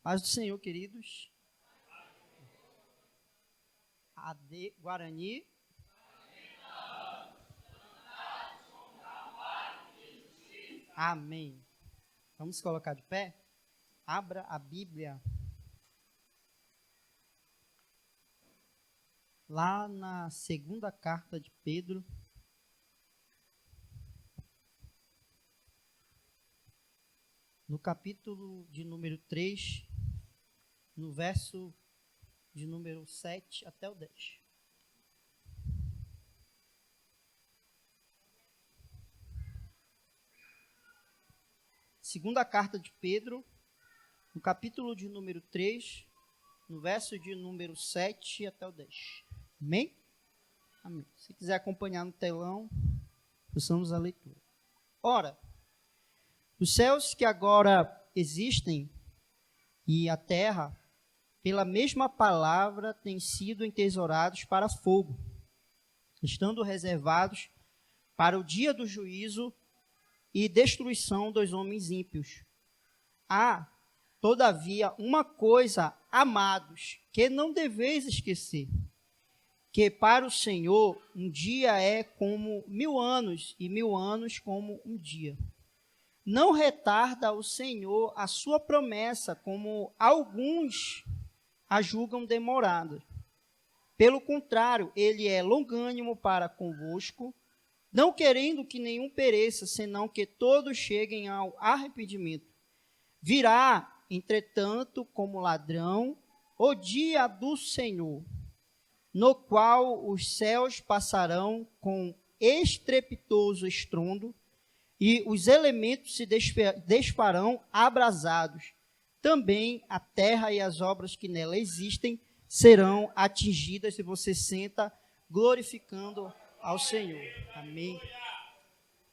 Paz do Senhor, queridos. AD Guarani. Amém. Vamos colocar de pé? Abra a Bíblia. Lá na segunda carta de Pedro. No capítulo de número 3, no verso de número 7 até o 10. Segunda carta de Pedro, no capítulo de número 3, no verso de número 7 até o 10. Amém? Amém. Se quiser acompanhar no telão, façamos a leitura. Ora, os céus que agora existem e a terra, pela mesma palavra, têm sido entesourados para fogo, estando reservados para o dia do juízo e destruição dos homens ímpios. Há, todavia, uma coisa, amados, que não deveis esquecer, que para o Senhor um dia é como 1000 anos, e 1000 anos como um dia. Não retarda o Senhor a sua promessa, como alguns a julgam demorada. Pelo contrário, ele é longânimo para convosco, não querendo que nenhum pereça, senão que todos cheguem ao arrependimento. Virá, entretanto, como ladrão, o dia do Senhor, no qual os céus passarão com estrepitoso estrondo, e os elementos se desfarão abrasados. Também a terra e as obras que nela existem serão atingidas, e você senta glorificando ao Senhor. Amém.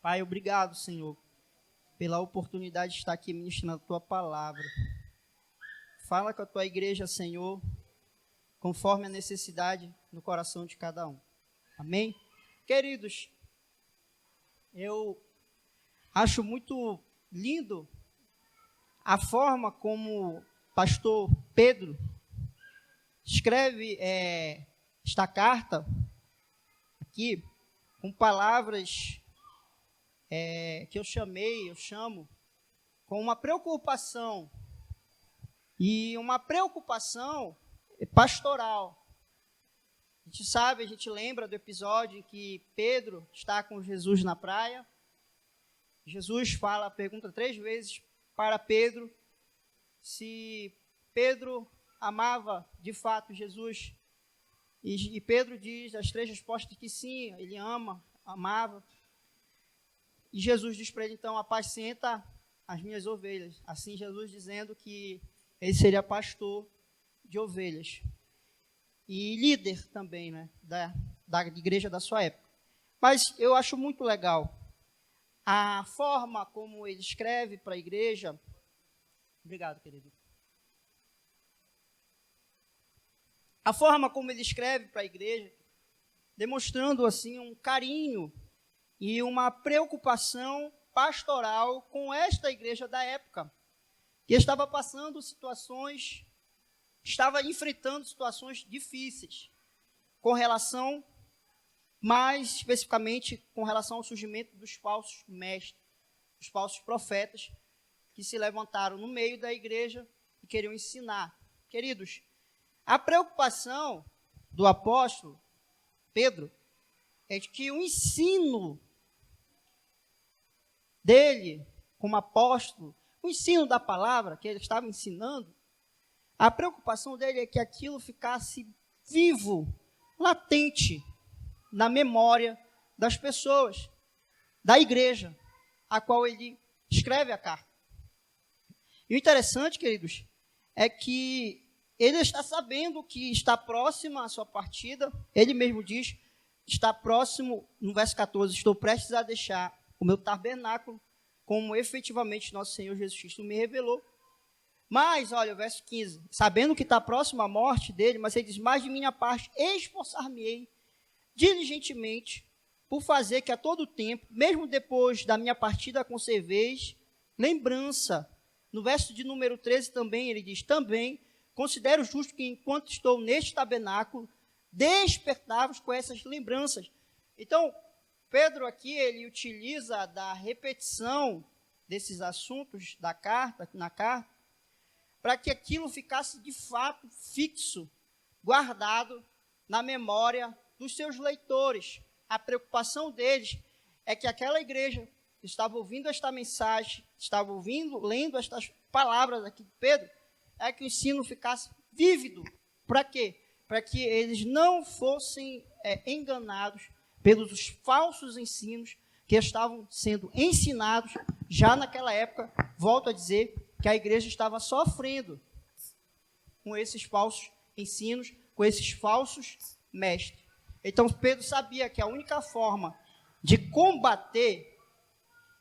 Pai, obrigado, Senhor, pela oportunidade de estar aqui ministrando a Tua palavra. Fala com a Tua igreja, Senhor, conforme a necessidade no coração de cada um. Amém? Queridos, eu acho muito lindo a forma como o pastor Pedro escreve esta carta aqui, com palavras que eu chamo, com uma preocupação, e uma preocupação pastoral. A gente sabe, a gente lembra do episódio em que Pedro está com Jesus na praia. Jesus pergunta 3 vezes para Pedro se Pedro amava de fato Jesus. E Pedro diz as 3 respostas que sim, ele amava. E Jesus diz para ele, então, apacenta as minhas ovelhas. Assim, Jesus dizendo que ele seria pastor de ovelhas. E líder também, né, da igreja da sua época. Mas eu acho muito legal a forma como ele escreve para a igreja. Obrigado, querido. A forma como ele escreve para a igreja, demonstrando assim um carinho e uma preocupação pastoral com esta igreja da época, que estava enfrentando situações difíceis, com relação, mais especificamente, com relação ao surgimento dos falsos mestres, dos falsos profetas, que se levantaram no meio da igreja e queriam ensinar. Queridos, a preocupação do apóstolo Pedro é de que o ensino dele, como apóstolo, o ensino da palavra que ele estava ensinando, a preocupação dele é que aquilo ficasse vivo, latente, na memória das pessoas, da igreja, a qual ele escreve a carta. E o interessante, queridos, é que ele está sabendo que está próximo à sua partida. Ele mesmo diz, está próximo, no verso 14, estou prestes a deixar o meu tabernáculo, como efetivamente nosso Senhor Jesus Cristo me revelou. Mas, olha, o verso 15, sabendo que está próximo à morte dele, mas ele diz, mas de minha parte, esforçar-me-ei diligentemente por fazer que a todo tempo, mesmo depois da minha partida, conserveis lembrança no verso de número 13 também, ele diz, também considero justo que enquanto estou neste tabernáculo, despertar-vos com essas lembranças. Então, Pedro aqui, ele utiliza da repetição desses assuntos da carta, na carta, para que aquilo ficasse de fato fixo, guardado na memória dos seus leitores. A preocupação deles é que aquela igreja que estava ouvindo esta mensagem, estava lendo estas palavras aqui de Pedro, é que o ensino ficasse vívido. Para quê? Para que eles não fossem enganados pelos falsos ensinos que estavam sendo ensinados já naquela época. Volto a dizer que a igreja estava sofrendo com esses falsos ensinos, com esses falsos mestres. Então, Pedro sabia que a única forma de combater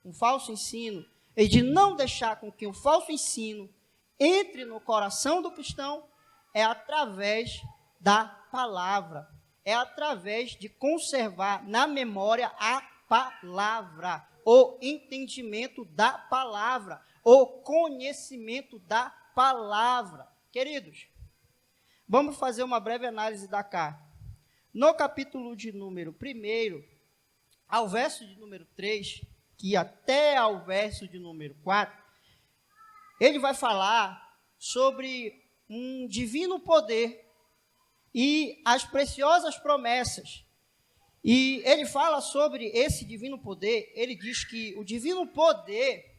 um falso ensino e de não deixar com que o falso ensino entre no coração do cristão é através da palavra, é através de conservar na memória a palavra, o entendimento da palavra, o conhecimento da palavra. Queridos, vamos fazer uma breve análise da carta. No capítulo de número 1, ao verso de número 3, que até ao verso de número 4, ele vai falar sobre um divino poder e as preciosas promessas. E ele fala sobre esse divino poder, ele diz que o divino poder,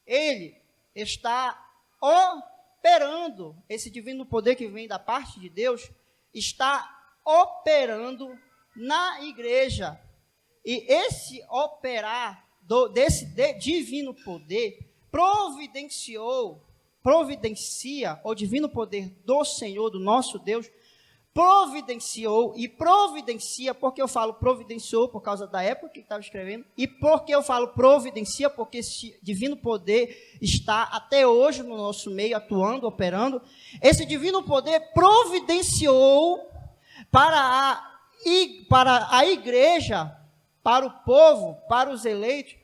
ele está operando, esse divino poder que vem da parte de Deus, está operando na igreja. E esse operar desse divino poder providencia o divino poder do Senhor, do nosso Deus, providenciou e providencia, porque eu falo providenciou por causa da época que estava escrevendo, e porque eu falo providencia, porque esse divino poder está até hoje no nosso meio, atuando, operando. Esse divino poder providenciou para a igreja, para o povo, para os eleitos,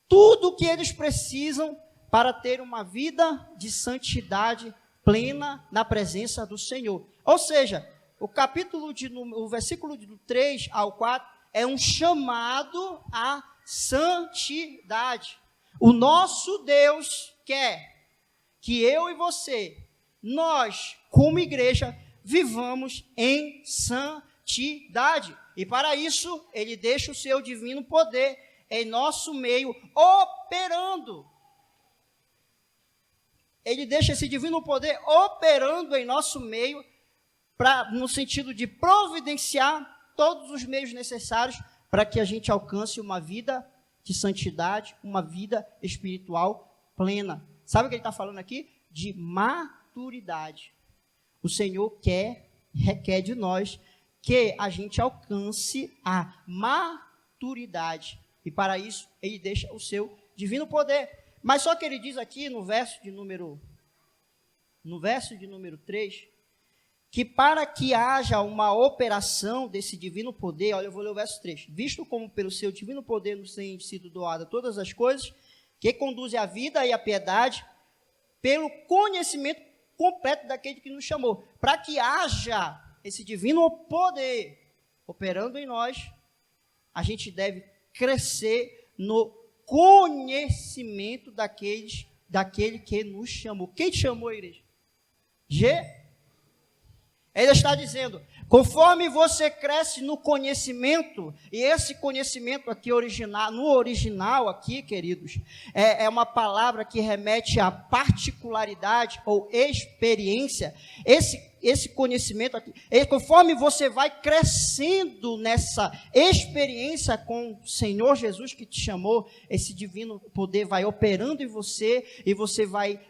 tudo o que eles precisam para ter uma vida de santidade plena na presença do Senhor. Ou seja, o versículo do 3 ao 4 é um chamado à santidade. O nosso Deus quer que eu e você, nós, como igreja, vivamos em santidade. E para isso, ele deixa o seu divino poder em nosso meio, operando. Ele deixa esse divino poder operando em nosso meio, no sentido de providenciar todos os meios necessários para que a gente alcance uma vida de santidade, uma vida espiritual plena. Sabe o que ele está falando aqui? De maturidade. O Senhor requer de nós que a gente alcance a maturidade. E para isso, ele deixa o seu divino poder. Mas só que ele diz aqui no verso de número 3, que para que haja uma operação desse divino poder, olha, eu vou ler o verso 3, visto como pelo seu divino poder nos têm sido doadas todas as coisas, que conduzem à vida e à piedade, pelo conhecimento completo daquele que nos chamou, para que haja esse divino poder operando em nós, a gente deve crescer no conhecimento daquele que nos chamou. Quem te chamou, a igreja? Ele está dizendo, conforme você cresce no conhecimento, e esse conhecimento aqui no original aqui, queridos, é uma palavra que remete à particularidade ou experiência. Esse conhecimento aqui, conforme você vai crescendo nessa experiência com o Senhor Jesus que te chamou, esse divino poder vai operando em você, e você vai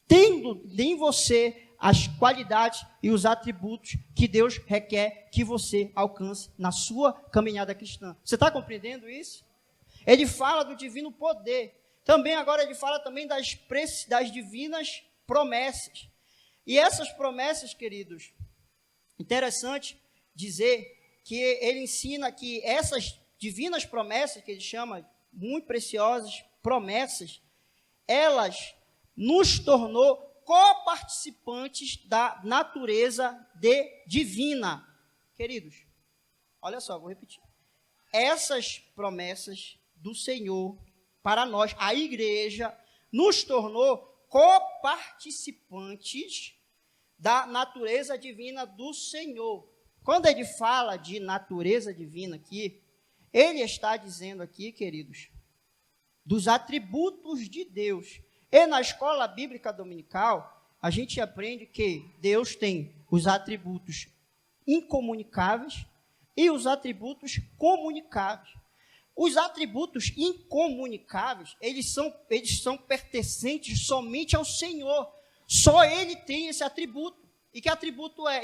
tendo em você as qualidades e os atributos que Deus requer que você alcance na sua caminhada cristã. Você está compreendendo isso? Ele fala do divino poder. Também agora ele fala também das divinas promessas. E essas promessas, queridos, interessante dizer que ele ensina que essas divinas promessas, que ele chama muito preciosas promessas, elas nos tornou coparticipantes da natureza divina. Queridos, olha só, vou repetir. Essas promessas do Senhor para nós, a igreja, nos tornou coparticipantes da natureza divina do Senhor. Quando ele fala de natureza divina aqui, ele está dizendo aqui, queridos, dos atributos de Deus. E na escola bíblica dominical, a gente aprende que Deus tem os atributos incomunicáveis e os atributos comunicáveis. Os atributos incomunicáveis, eles são pertencentes somente ao Senhor. Só Ele tem esse atributo. E que atributo é?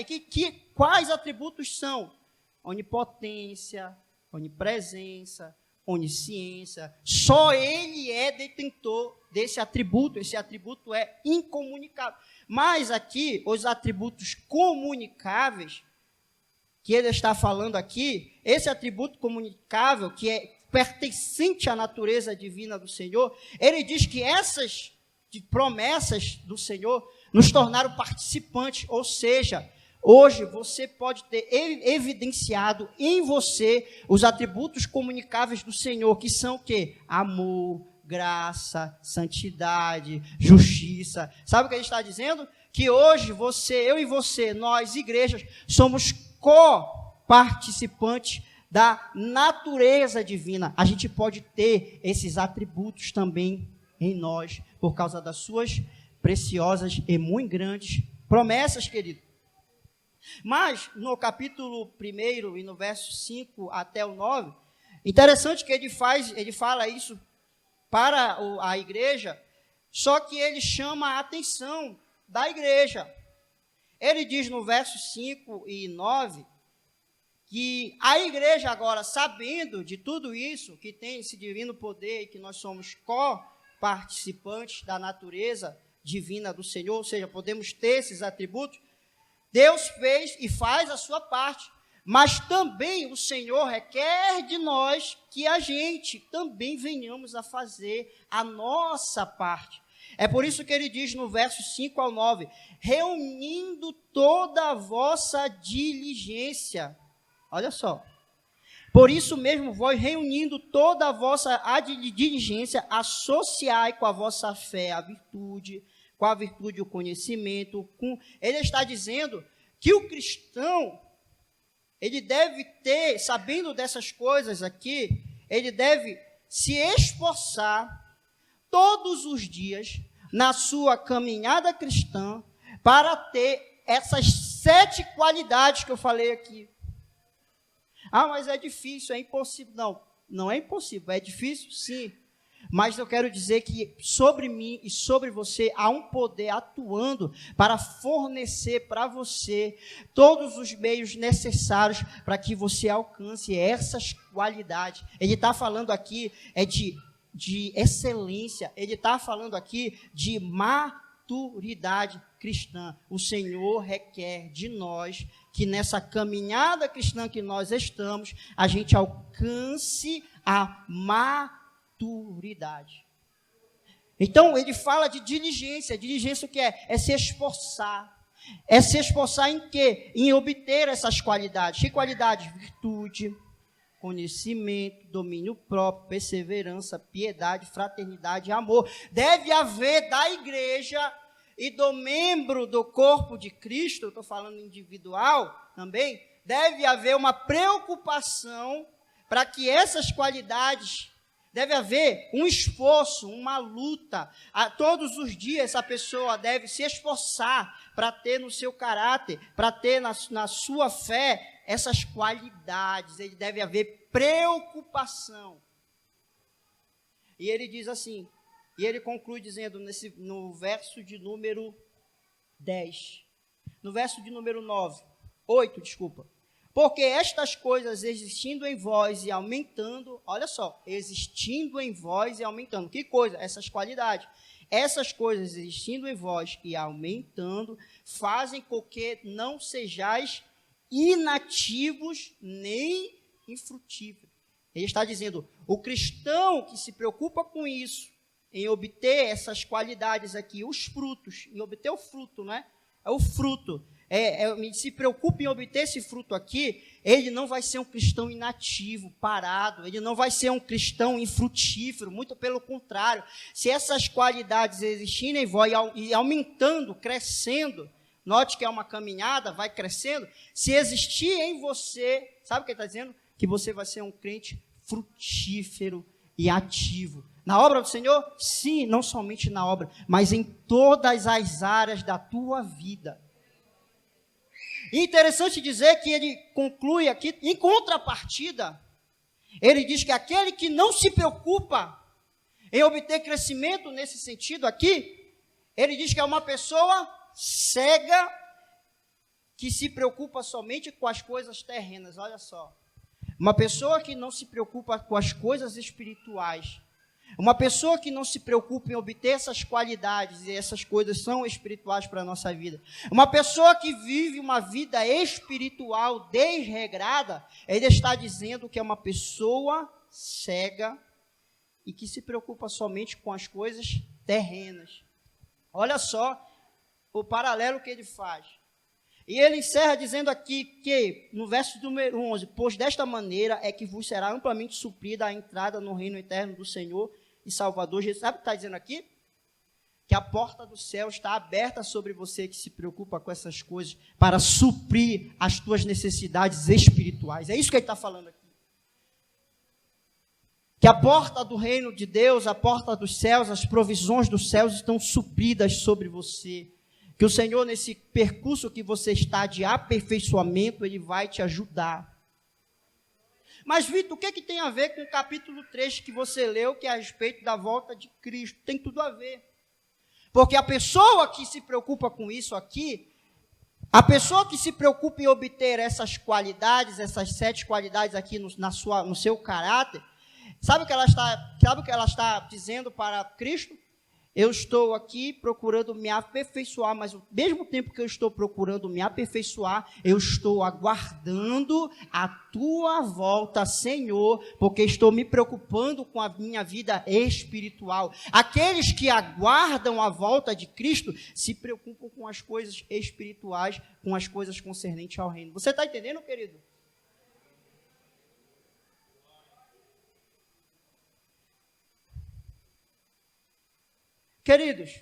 Quais atributos são? Onipotência, onipresença, onisciência. Só Ele é detentor desse atributo. Esse atributo é incomunicável. Mas aqui, os atributos comunicáveis, que ele está falando aqui, esse atributo comunicável, que é pertencente à natureza divina do Senhor, ele diz que essas promessas do Senhor nos tornaram participantes, ou seja, hoje você pode ter evidenciado em você os atributos comunicáveis do Senhor, que são o quê? Amor, graça, santidade, justiça. Sabe o que ele está dizendo? Que hoje eu e você, nós, igrejas, somos co-participantes da natureza divina. A gente pode ter esses atributos também em nós, por causa das suas preciosas e muito grandes promessas, querido. Mas, no capítulo 1 e no verso 5 até o 9, interessante que ele fala isso para a igreja, só que ele chama a atenção da igreja. Ele diz no verso 5 e 9, que a igreja agora, sabendo de tudo isso, que tem esse divino poder e que nós somos co-participantes da natureza divina do Senhor, ou seja, podemos ter esses atributos, Deus fez e faz a sua parte, mas também o Senhor requer de nós que a gente também venhamos a fazer a nossa parte. É por isso que ele diz no verso 5 ao 9, reunindo toda a vossa diligência. Olha só. Por isso mesmo, vós reunindo toda a vossa diligência, associai com a vossa fé a virtude, com a virtude o conhecimento. Ele está dizendo que o cristão, ele deve ter, sabendo dessas coisas aqui, ele deve se esforçar todos os dias na sua caminhada cristã para ter essas 7 qualidades que eu falei aqui. Ah, mas é difícil, é impossível. Não, não é impossível, é difícil sim. Mas eu quero dizer que sobre mim e sobre você há um poder atuando para fornecer para você todos os meios necessários para que você alcance essas qualidades. Ele está falando aqui de excelência, ele está falando aqui de maturidade cristã. O Senhor requer de nós que nessa caminhada cristã que nós estamos, a gente alcance a maturidade. Então, ele fala de diligência. Diligência o que é? É se esforçar. É se esforçar em quê? Em obter essas qualidades. Que qualidades? Virtude, conhecimento, domínio próprio, perseverança, piedade, fraternidade e amor. Deve haver da igreja e do membro do corpo de Cristo, eu estou falando individual também, deve haver uma preocupação para que essas qualidades, deve haver um esforço, uma luta. Todos os dias essa pessoa deve se esforçar para ter no seu caráter, para ter na sua fé essas qualidades. Ele deve haver preocupação. E ele diz assim, e ele conclui dizendo no verso de número 10, no verso de número 8, porque estas coisas existindo em vós e aumentando, olha só, existindo em vós e aumentando, que coisa? Essas qualidades, essas coisas existindo em vós e aumentando, fazem com que não sejais inativos nem infrutíferos. Ele está dizendo, o cristão que se preocupa com isso, em obter essas qualidades aqui, os frutos, em obter o fruto, né? É o fruto. Se preocupe em obter esse fruto aqui, ele não vai ser um cristão inativo, parado, ele não vai ser um cristão infrutífero, muito pelo contrário. Se essas qualidades existirem e aumentando, crescendo, note que é uma caminhada, vai crescendo, se existir em você, sabe o que ele está dizendo? Que você vai ser um crente frutífero e ativo. Na obra do Senhor? Sim, não somente na obra, mas em todas as áreas da tua vida. E interessante dizer que ele conclui aqui, em contrapartida, ele diz que aquele que não se preocupa em obter crescimento nesse sentido aqui, ele diz que é uma pessoa cega que se preocupa somente com as coisas terrenas, olha só. Uma pessoa que não se preocupa com as coisas espirituais, uma pessoa que não se preocupa em obter essas qualidades, e essas coisas são espirituais para a nossa vida. Uma pessoa que vive uma vida espiritual desregrada, ele está dizendo que é uma pessoa cega e que se preocupa somente com as coisas terrenas. Olha só o paralelo que ele faz. E ele encerra dizendo aqui que, no verso número 11, pois desta maneira é que vos será amplamente suprida a entrada no reino eterno do Senhor e Salvador Jesus. Sabe o que está dizendo aqui? Que a porta do céu está aberta sobre você que se preocupa com essas coisas para suprir as tuas necessidades espirituais. É isso que ele está falando aqui. Que a porta do reino de Deus, a porta dos céus, as provisões dos céus estão supridas sobre você. Que o Senhor, nesse percurso que você está de aperfeiçoamento, Ele vai te ajudar. Mas, Vitor, o que tem a ver com o capítulo 3 que você leu, que é a respeito da volta de Cristo? Tem tudo a ver. Porque a pessoa que se preocupa com isso aqui, a pessoa que se preocupa em obter essas qualidades, essas 7 qualidades aqui no seu caráter, sabe o que ela está dizendo para Cristo? Eu estou aqui procurando me aperfeiçoar, mas ao mesmo tempo que eu estou procurando me aperfeiçoar, eu estou aguardando a tua volta, Senhor, porque estou me preocupando com a minha vida espiritual. Aqueles que aguardam a volta de Cristo se preocupam com as coisas espirituais, com as coisas concernentes ao reino. Você está entendendo, querido? Queridos,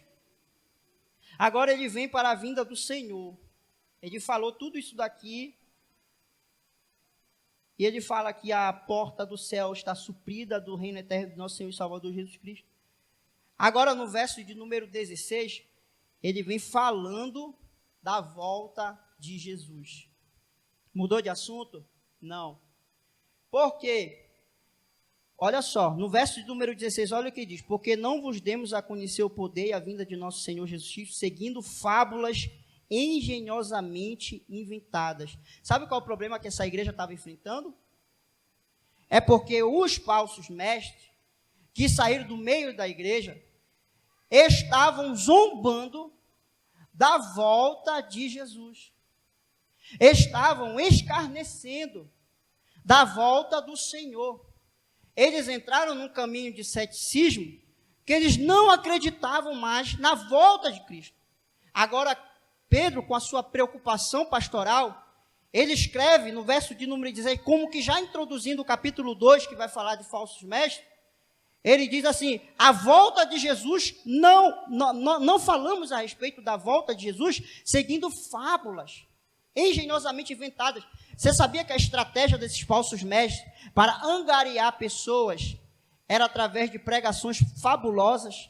agora ele vem para a vinda do Senhor. Ele falou tudo isso daqui. E ele fala que a porta do céu está suprida do reino eterno do nosso Senhor e Salvador Jesus Cristo. Agora, no verso de número 16, ele vem falando da volta de Jesus. Mudou de assunto? Não. Por quê? Olha só, no verso de número 16, olha o que diz. Porque não vos demos a conhecer o poder e a vinda de nosso Senhor Jesus Cristo, seguindo fábulas engenhosamente inventadas. Sabe qual é o problema que essa igreja estava enfrentando? É porque os falsos mestres, que saíram do meio da igreja, estavam zombando da volta de Jesus. Estavam escarnecendo da volta do Senhor. Eles entraram num caminho de ceticismo, que eles não acreditavam mais na volta de Cristo. Agora, Pedro, com a sua preocupação pastoral, ele escreve no verso de número 16, como que já introduzindo o capítulo 2, que vai falar de falsos mestres, ele diz assim, a volta de Jesus, não falamos a respeito da volta de Jesus, seguindo fábulas engenhosamente inventadas. Você sabia que a estratégia desses falsos mestres para angariar pessoas era através de pregações fabulosas?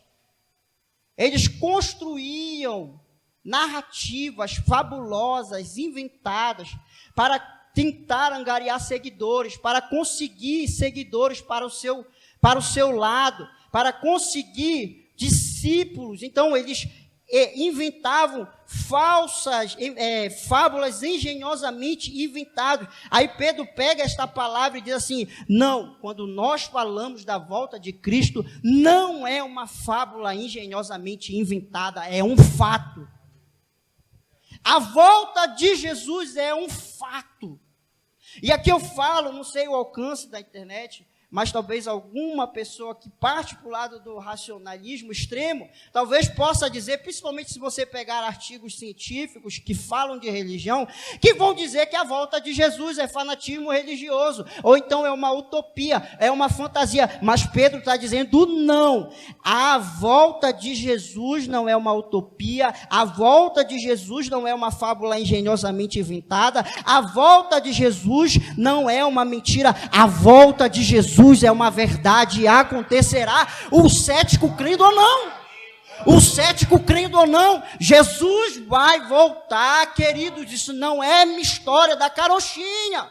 Eles construíam narrativas fabulosas, inventadas, para tentar angariar seguidores, para conseguir seguidores para o seu lado, para conseguir discípulos. Então, eles inventavam falsas fábulas engenhosamente inventadas. Aí Pedro pega esta palavra e diz assim, não, quando nós falamos da volta de Cristo, não é uma fábula engenhosamente inventada, é um fato. A volta de Jesus é um fato. E aqui eu falo, não sei o alcance da internet, mas talvez alguma pessoa que parte para o lado do racionalismo extremo, talvez possa dizer, principalmente se você pegar artigos científicos que falam de religião, que vão dizer que a volta de Jesus é fanatismo religioso, ou então é uma utopia, é uma fantasia, mas Pedro está dizendo não, a volta de Jesus não é uma utopia, a volta de Jesus não é uma fábula engenhosamente inventada, a volta de Jesus não é uma mentira, a volta de Jesus é uma verdade e acontecerá, o cético crendo ou não. O cético crendo ou não, Jesus vai voltar, queridos, isso não é minha história da carochinha.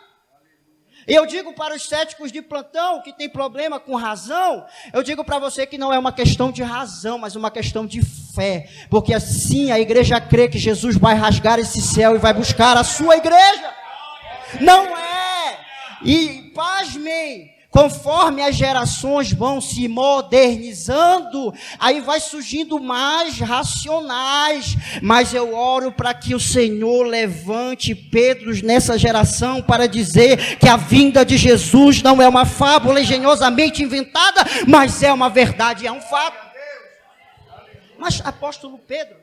Eu digo para os céticos de plantão que tem problema com razão, eu digo para você que não é uma questão de razão, mas uma questão de fé, porque assim a igreja crê que Jesus vai rasgar esse céu e vai buscar a sua igreja. Não é, e pasmem, conforme as gerações vão se modernizando, aí vai surgindo mais racionais, mas eu oro para que o Senhor levante Pedros nessa geração para dizer que a vinda de Jesus não é uma fábula engenhosamente inventada, mas é uma verdade, é um fato. Mas apóstolo Pedro,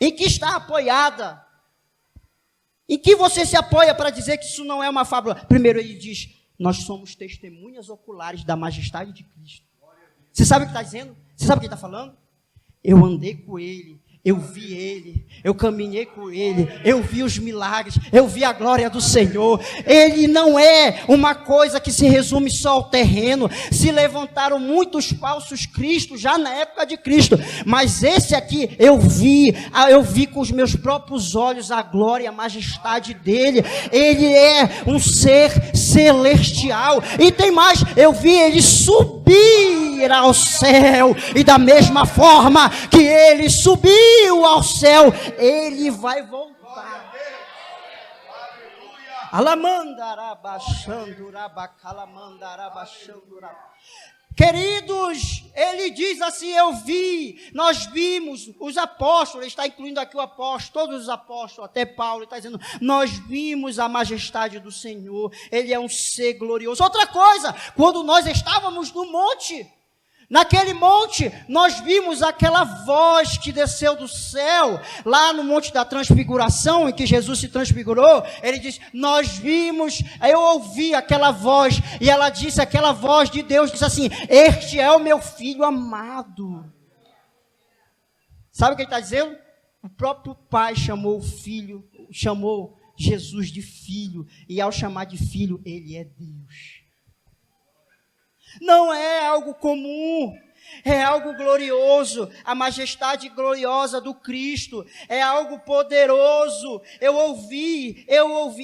em que está apoiada? Em que você se apoia para dizer que isso não é uma fábula? Primeiro ele diz, nós somos testemunhas oculares da majestade de Cristo. Você sabe o que está dizendo? Você sabe o que ele está falando? Eu andei com ele, eu vi ele, eu caminhei com ele, eu vi os milagres, eu vi a glória do Senhor. Ele não é uma coisa que se resume só ao terreno. Se levantaram muitos falsos cristos já na época de Cristo, mas esse aqui eu vi com os meus próprios olhos a glória e a majestade dele. Ele é um ser celestial, e tem mais, eu vi ele subir ao céu, e da mesma forma que ele subiu ao céu, ele vai voltar. Queridos, ele diz assim, nós vimos, os apóstolos, ele está incluindo aqui o apóstolo, todos os apóstolos, até Paulo, ele está dizendo, nós vimos a majestade do Senhor, ele é um ser glorioso. Outra coisa, quando nós estávamos no monte, naquele monte, nós vimos aquela voz que desceu do céu, lá no monte da transfiguração, em que Jesus se transfigurou, ele diz, nós vimos, eu ouvi aquela voz, e ela disse, aquela voz de Deus, disse assim, este é o meu filho amado. Sabe o que ele está dizendo? O próprio Pai chamou o filho, chamou Jesus de filho, e ao chamar de filho, ele é Deus. Não é algo comum, é algo glorioso, a majestade gloriosa do Cristo, é algo poderoso. Eu ouvi,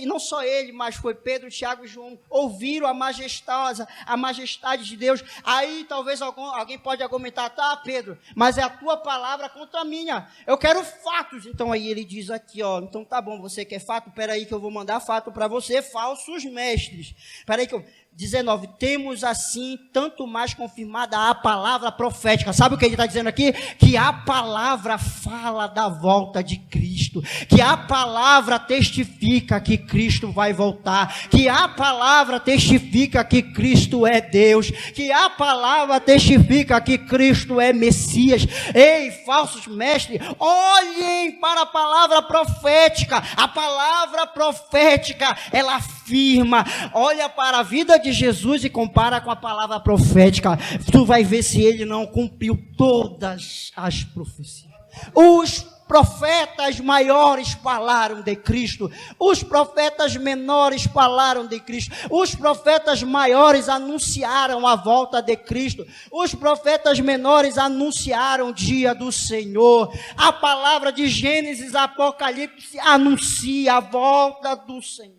não só ele, mas foi Pedro, Tiago e João, ouviram a majestade de Deus. Aí talvez alguém pode argumentar, tá Pedro, mas é a tua palavra contra a minha, eu quero fatos. Então aí ele diz aqui, ó, então tá bom, você quer fato? Peraí que eu vou mandar fato para você, falsos mestres. Peraí que eu... 19, temos assim tanto mais confirmada a palavra profética. Sabe o que ele está dizendo aqui? Que a palavra fala da volta de Cristo, que a palavra testifica que Cristo vai voltar, que a palavra testifica que Cristo é Deus, que a palavra testifica que Cristo é Messias. Ei, falsos mestres, olhem para a palavra profética. A palavra profética, ela afirma, olha para a vida de Jesus e compara com a palavra profética, tu vai ver se ele não cumpriu todas as profecias. Os profetas maiores falaram de Cristo, os profetas menores falaram de Cristo, os profetas maiores anunciaram a volta de Cristo, os profetas menores anunciaram o dia do Senhor. A palavra de Gênesis, Apocalipse anuncia a volta do Senhor.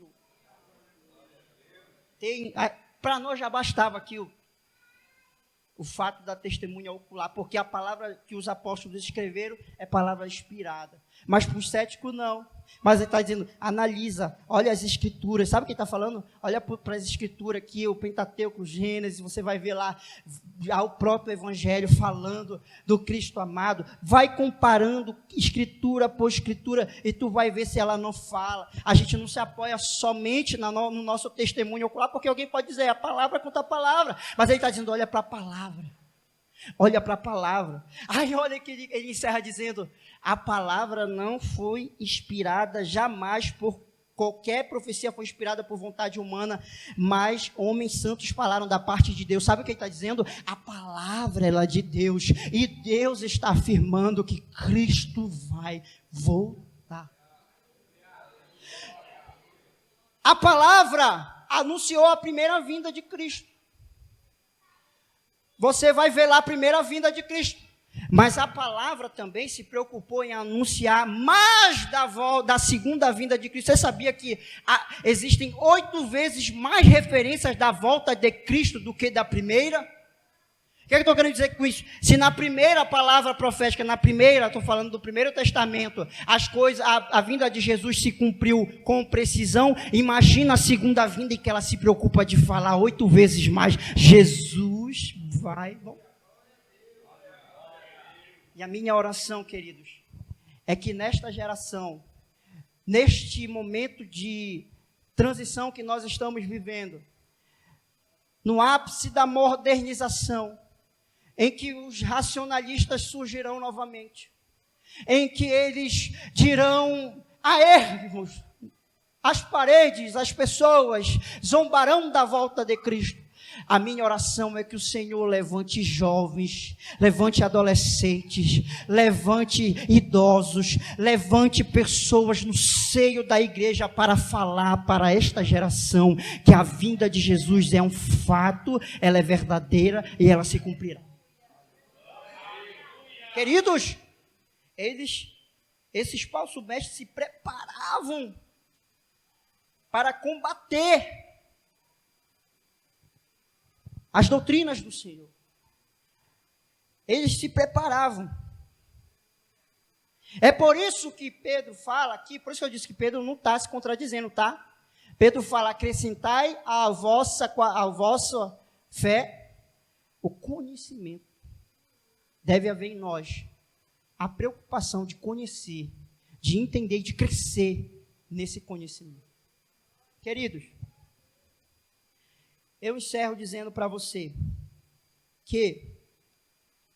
Para nós já bastava aqui o fato da testemunha ocular, porque a palavra que os apóstolos escreveram é palavra inspirada. Mas para os céticos, não. Mas ele está dizendo, analisa, olha as escrituras. Sabe o que ele está falando? Olha para as escrituras aqui, o Pentateuco, o Gênesis, você vai ver lá o próprio Evangelho falando do Cristo amado. Vai comparando escritura por escritura e tu vai ver se ela não fala. A gente não se apoia somente no nosso testemunho ocular, porque alguém pode dizer, a palavra contra a palavra. Mas ele está dizendo, olha para a palavra. Olha para a palavra. Aí olha que ele encerra dizendo, a palavra não foi inspirada jamais por qualquer profecia, foi inspirada por vontade humana, mas homens santos falaram da parte de Deus. Sabe o que ele está dizendo? A palavra ela é de Deus, e Deus está afirmando que Cristo vai voltar. A palavra anunciou a primeira vinda de Cristo. Você vai ver lá a primeira vinda de Cristo. Mas a palavra também se preocupou em anunciar mais da segunda vinda de Cristo. Você sabia que existem 8 vezes mais referências da volta de Cristo do que da primeira? O que eu estou querendo dizer com isso? Se na primeira palavra profética, estou falando do Primeiro Testamento, as coisas, a vinda de Jesus se cumpriu com precisão, imagina a segunda vinda em que ela se preocupa de falar 8 vezes mais. Jesus vai voltar. E a minha oração, queridos, é que nesta geração, neste momento de transição que nós estamos vivendo, no ápice da modernização, em que os racionalistas surgirão novamente, em que eles dirão a ermos, as paredes, as pessoas zombarão da volta de Cristo. A minha oração é que o Senhor levante jovens, levante adolescentes, levante idosos, levante pessoas no seio da igreja para falar para esta geração que a vinda de Jesus é um fato, ela é verdadeira e ela se cumprirá. Queridos, esses falsos mestres se preparavam para combater as doutrinas do Senhor. Eles se preparavam. É por isso que Pedro fala aqui, por isso que eu disse que Pedro não está se contradizendo, tá? Pedro fala, acrescentai à vossa fé o conhecimento. Deve haver em nós a preocupação de conhecer, de entender, de crescer nesse conhecimento. Queridos, eu encerro dizendo para você que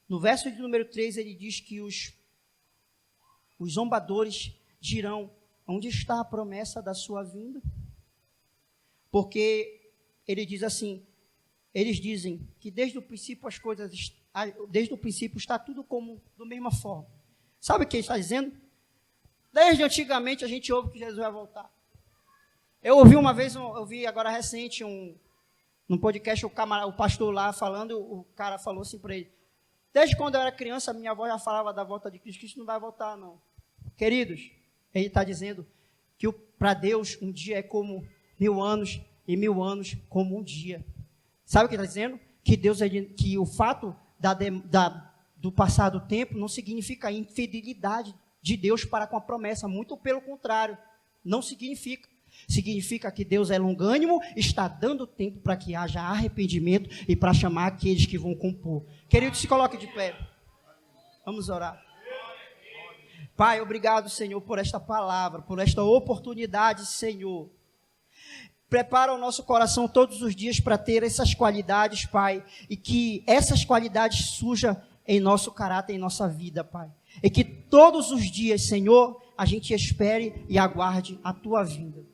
no verso de número 3 ele diz que os zombadores dirão, onde está a promessa da sua vinda? Porque ele diz assim, eles dizem que desde o princípio desde o princípio está tudo como da mesma forma. Sabe o que ele está dizendo? Desde antigamente a gente ouve que Jesus vai voltar. Eu ouvi uma vez, eu vi agora recente num podcast, o pastor lá falando, o cara falou assim para ele, desde quando eu era criança, minha avó já falava da volta de Cristo, Cristo não vai voltar não. Queridos, ele está dizendo que para Deus um dia é como 1000 anos, e 1000 anos como um dia. Sabe o que ele está dizendo? Que que o fato do passar do tempo não significa a infidelidade de Deus para com a promessa, muito pelo contrário, não significa. Significa que Deus é longânimo, está dando tempo para que haja arrependimento e para chamar aqueles que vão compor. Querido, se coloque de pé. Vamos orar. Pai, obrigado, Senhor, por esta palavra, por esta oportunidade, Senhor. Prepara o nosso coração todos os dias para ter essas qualidades, Pai, e que essas qualidades surjam em nosso caráter, em nossa vida, Pai. E que todos os dias, Senhor, a gente espere e aguarde a Tua vinda.